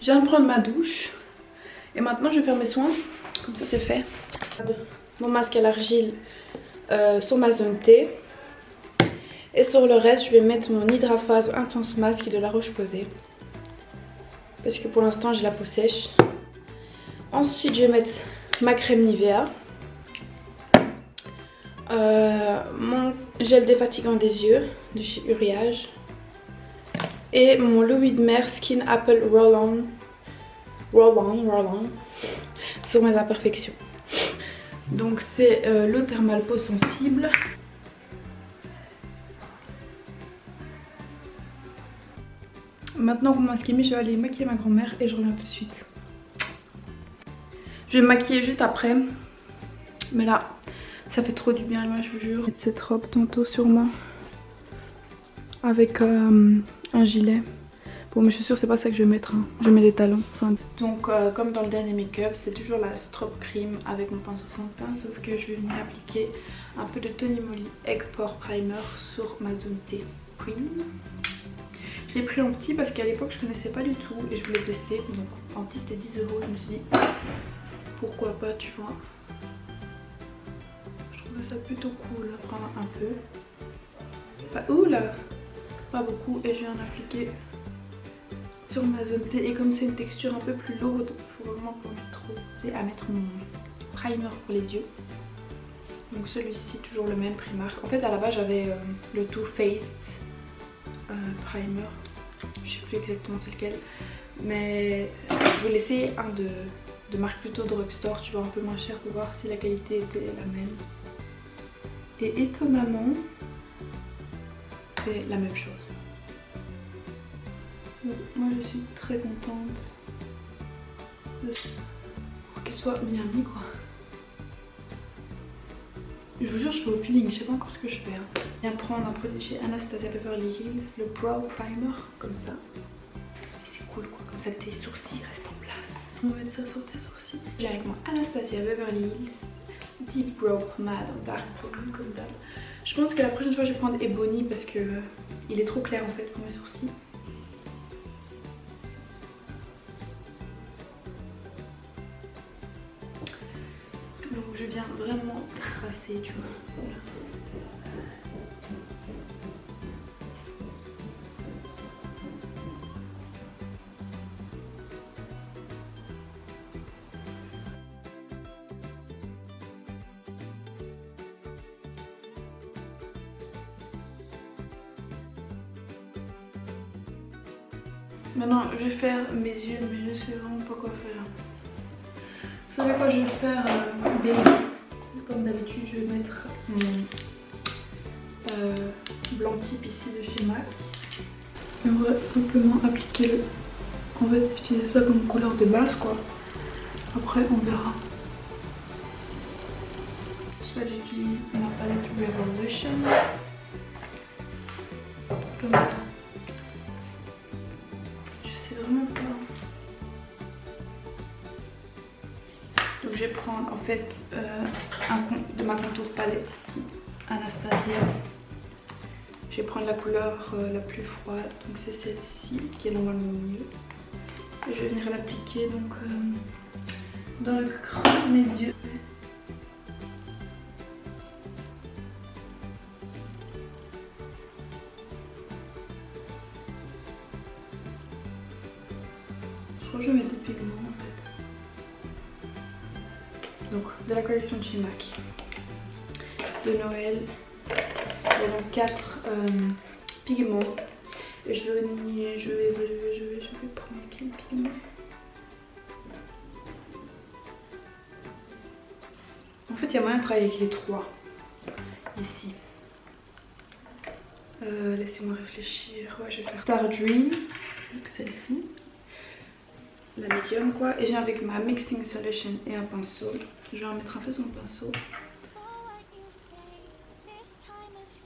viens de prendre ma douche. Et maintenant je vais faire mes soins. Comme ça c'est fait. Mon masque à l'argile sur ma zone T. Et sur le reste je vais mettre mon Hydraphase Intense Masque de La Roche-Posay. Parce que pour l'instant j'ai la peau sèche. Ensuite je vais mettre ma crème Nivea. Mon gel défatigant des yeux de chez Uriage. Et mon Louis de Mer Skin Apple Roll-On sur mes imperfections. Donc c'est l'eau thermale peau sensible. Maintenant pour masquer, je vais aller maquiller ma grand-mère et je reviens tout de suite. Je vais me maquiller juste après. Mais là, ça fait trop du bien, moi je vous jure. Je vais mettre cette robe tantôt sur moi. Avec un gilet. Bon mais je suis sûre c'est pas ça que je vais mettre, hein. Je mets des talons. Enfin, donc comme dans le dernier make-up, c'est toujours la Strobe Cream avec mon pinceau fond de teint. Sauf que je vais venir appliquer un peu de Tony Moly Egg Pore Primer sur ma zone T Cream. Je l'ai pris en petit parce qu'à l'époque je connaissais pas du tout et je voulais tester. Donc en petit c'était 10 €, je me suis dit pourquoi pas, tu vois. Je trouvais ça plutôt cool à prendre un peu. Enfin, oula, pas beaucoup, et je viens d'appliquer sur ma zone T. Et comme c'est une texture un peu plus lourde, il faut vraiment pas mettre trop. C'est à mettre mon primer pour les yeux. Donc celui-ci toujours le même Primark. En fait à la base j'avais le Too Faced primer. Je sais plus exactement c'est lequel. Mais je voulais essayer un de marque plutôt drugstore, tu vois, un peu moins cher pour voir si la qualité était la même. Et étonnamment, c'est la même chose. Donc, moi je suis très contente pour qu'elle soit bien mis quoi. Je vous jure je fais au feeling, je sais pas encore ce que je fais. Hein. Je viens prendre un produit chez Anastasia Beverly Hills, le Brow Primer, comme ça. Et c'est cool quoi, comme ça tes sourcils restent en place. On va mettre ça sur tes sourcils. J'ai avec moi Anastasia Beverly Hills Deep Brow Pomade en Dark Brown comme d'hab. Je pense que la prochaine fois je vais prendre Ebony parce que il est trop clair en fait pour mes sourcils. Donc je viens vraiment tracer, tu vois. Voilà. Maintenant je vais faire mes yeux mais je sais vraiment pas quoi faire. Vous savez quoi, je vais faire Baby. Comme d'habitude je vais mettre mon blanc type ici de chez MAC. Et on va simplement appliquer le... On va utiliser ça comme couleur de base quoi. Après on verra. Soit j'utilise ma palette Revolution. Comme ça. Vraiment pas. Donc je vais prendre en fait de ma contour palette ici, Anastasia. Je vais prendre la couleur la plus froide, donc c'est celle-ci qui est normalement mieux. Et je vais venir l'appliquer donc dans le creux de mes yeux. Je crois que je vais mettre des pigments en fait. Donc de la collection de chez MAC de Noël. Il y a donc 4 pigments. Et je vais prendre quel pigment? En fait il y a moyen de travailler avec les 3 ici. Laissez-moi réfléchir. Ouais, je vais faire Star Dream, celle-ci. La médium quoi, et je viens avec ma mixing solution et un pinceau. Je vais en mettre un peu sur le pinceau.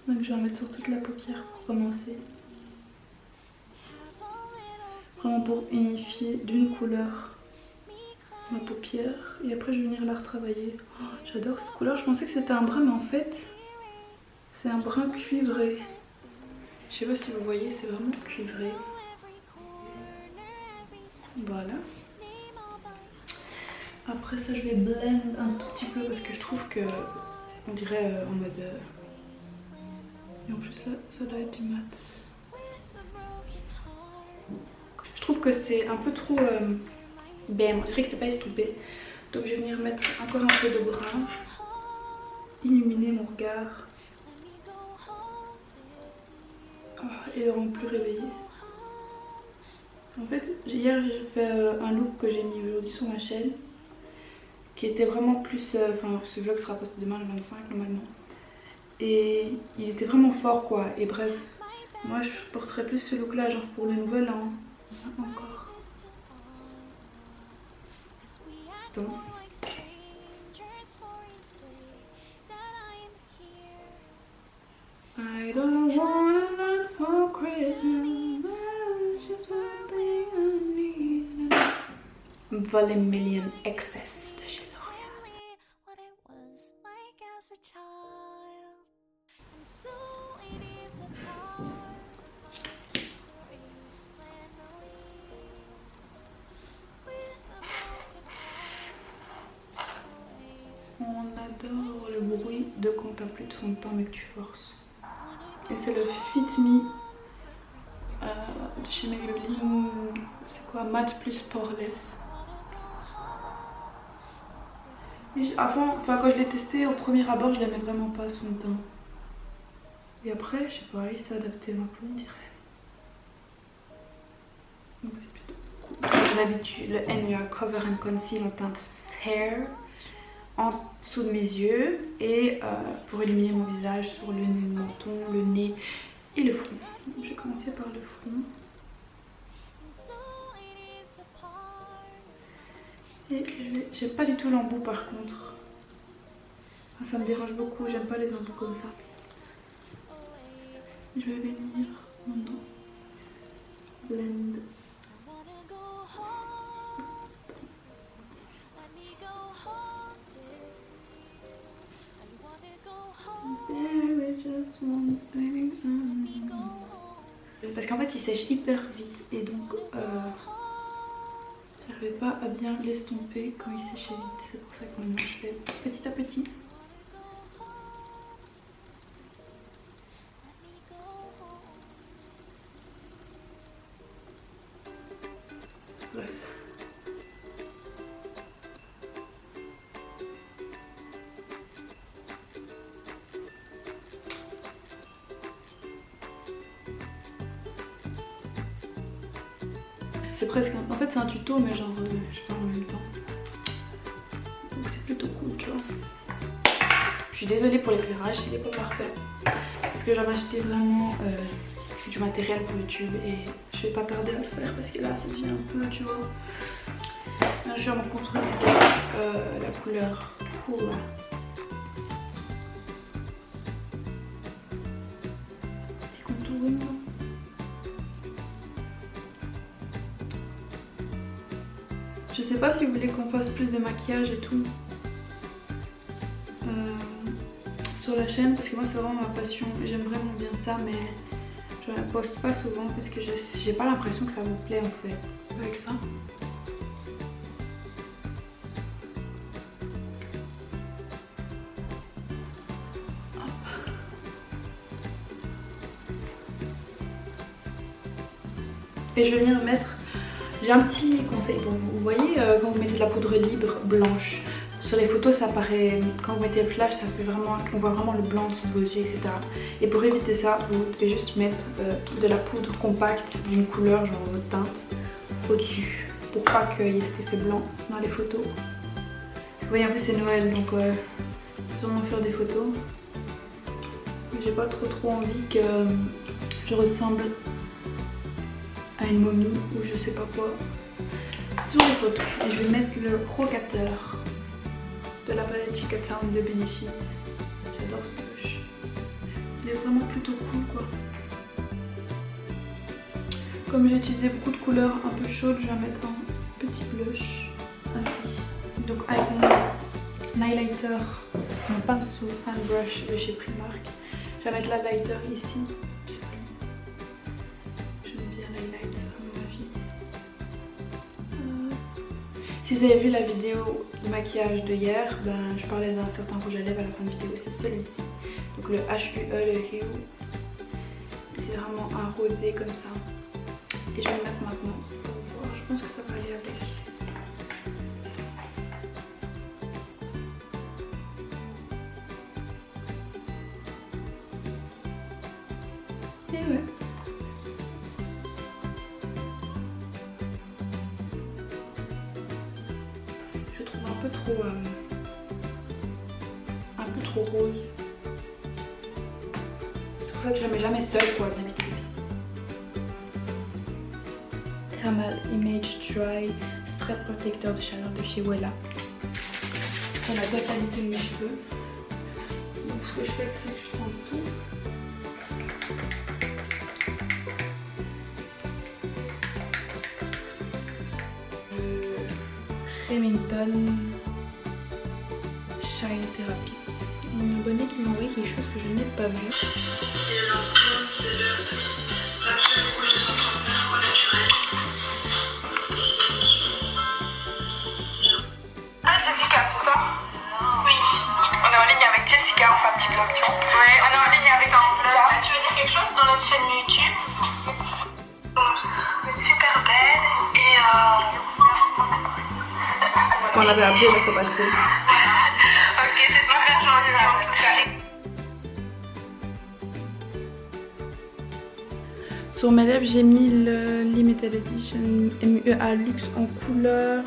Donc je vais en mettre sur toute la paupière pour commencer. Vraiment pour unifier d'une couleur ma paupière. Et après je vais venir la retravailler. Oh, j'adore cette couleur, je pensais que c'était un brun mais en fait c'est un brun cuivré. Je sais pas si vous voyez, c'est vraiment cuivré. Voilà. Après ça je vais blend un tout petit peu parce que je trouve que on dirait en mode... Et en plus là ça doit être du mat. Je trouve que c'est un peu trop... Ben, on dirait que c'est pas estompé. Donc je vais venir mettre encore un peu de brun. Illuminer mon regard. Oh, et le rendre plus réveillé. En fait, hier j'ai fait un look que j'ai mis aujourd'hui sur ma chaîne. Qui était vraiment plus... Enfin, ce vlog sera posté demain le 25 normalement. Et il était vraiment fort quoi. Et bref, moi je porterais plus ce look là, genre pour le nouvel an. Encore. So. I don't wanna run for Christmas, just one thing I need. Volemillion Excess de chez L'Oréal. On adore le bruit de quand t'as plus de fond de teint mais que tu forces. Et c'est le Fit Me de chez Maybelline. C'est quoi? Matte plus poreless. Avant, quand je l'ai testé au premier abord, je l'aimais vraiment pas ce fond de teint. Et après, je sais pas, il s'est adapté un peu, on dirait. Donc c'est plutôt cool. Comme d'habitude, le NUA Cover and Conceal en teinte Fair en dessous de mes yeux et pour illuminer mon visage sur le menton, le nez et le front. Donc, je vais commencer par le front. Et j'ai pas du tout l'embout par contre. Ah, ça me dérange beaucoup, j'aime pas les embouts comme ça. Je vais venir maintenant blend. Parce qu'en fait il sèche hyper vite et donc j'arrivais pas à bien l'estomper quand il séchait vite. C'est pour ça que maintenant je fais petit à petit. Bref. C'est presque... En fait c'est un tuto mais genre je parle en même temps. Donc c'est plutôt cool tu vois. Je suis désolée pour l'éclairage, il est pas parfait. Parce que j'avais acheté vraiment du matériel pour YouTube et je vais pas tarder à le faire parce que là ça devient un peu tu vois. Là je suis en train de construire la couleur cool. Petit contouring. Je sais pas si vous voulez qu'on fasse plus de maquillage et tout sur la chaîne parce que moi c'est vraiment ma passion, j'aime vraiment bien ça mais je la poste pas souvent parce que j'ai pas l'impression que ça vous plaît en fait avec ça. Hop. Et je vais venir mettre... J'ai un petit conseil pour vous. Vous voyez quand vous mettez de la poudre libre blanche, sur les photos ça paraît, quand vous mettez le flash ça fait vraiment, on voit vraiment le blanc sous vos yeux etc. Et pour éviter ça, vous devez juste mettre de la poudre compacte d'une couleur genre votre teinte au-dessus pour pas qu'il y ait cet effet blanc dans les photos. Vous voyez un peu c'est Noël donc je vais sûrement faire des photos. J'ai pas trop envie que je ressemble à une momie ou je sais pas quoi sur les photos. Et je vais mettre le rocateur de la palette Chicatown de Benefit. J'adore ce blush. Il est vraiment plutôt cool quoi. Comme j'ai utilisé beaucoup de couleurs un peu chaudes, je vais mettre un petit blush ainsi. Donc avec mon highlighter, mon pinceau fan brush de chez Primark. Je vais mettre l'highlighter ici. J'aime bien l'highlight à mon avis. Si vous avez vu la vidéo de maquillage de hier, ben, je parlais d'un certain rouge à lèvres à la fin de vidéo, c'est celui-ci. Donc le HUE, le Hue. C'est vraiment un rosé comme ça. Et je vais le mettre maintenant pour voir. Je pense que ça va aller avec. Et ouais. Je trouve un peu trop rose. C'est pour ça que je la mets jamais seule quoi d'habitude. Thermal Image Dry Spray Protecteur de chaleur de chez Wella. Pour la totalité de mes cheveux. Donc ce que je fais, c'est que je prends tout. Remington Shine Therapy. Mon abonné qui m'a envoyé quelque chose que je n'ai pas vu. C'est le Passion Rouge 239 au naturel. Ah, Jessica, c'est ça? Oui. On est en ligne avec Jessica, enfin petite option. Ouais, on est en ligne avec Jessica. Tu veux dire quelque chose dans notre chaîne YouTube? Super belle et on l'avait appelé la fois passée. Ok, c'est super gentil en tout cas. Sur mes lèvres, j'ai mis le Limited Edition MUA Luxe en couleur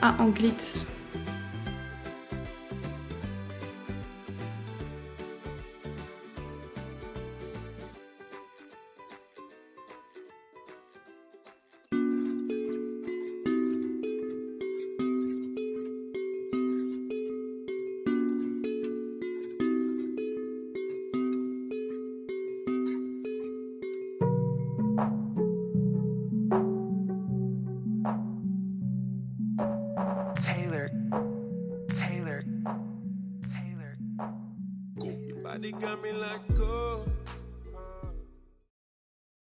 en glitz. Body got me like, oh.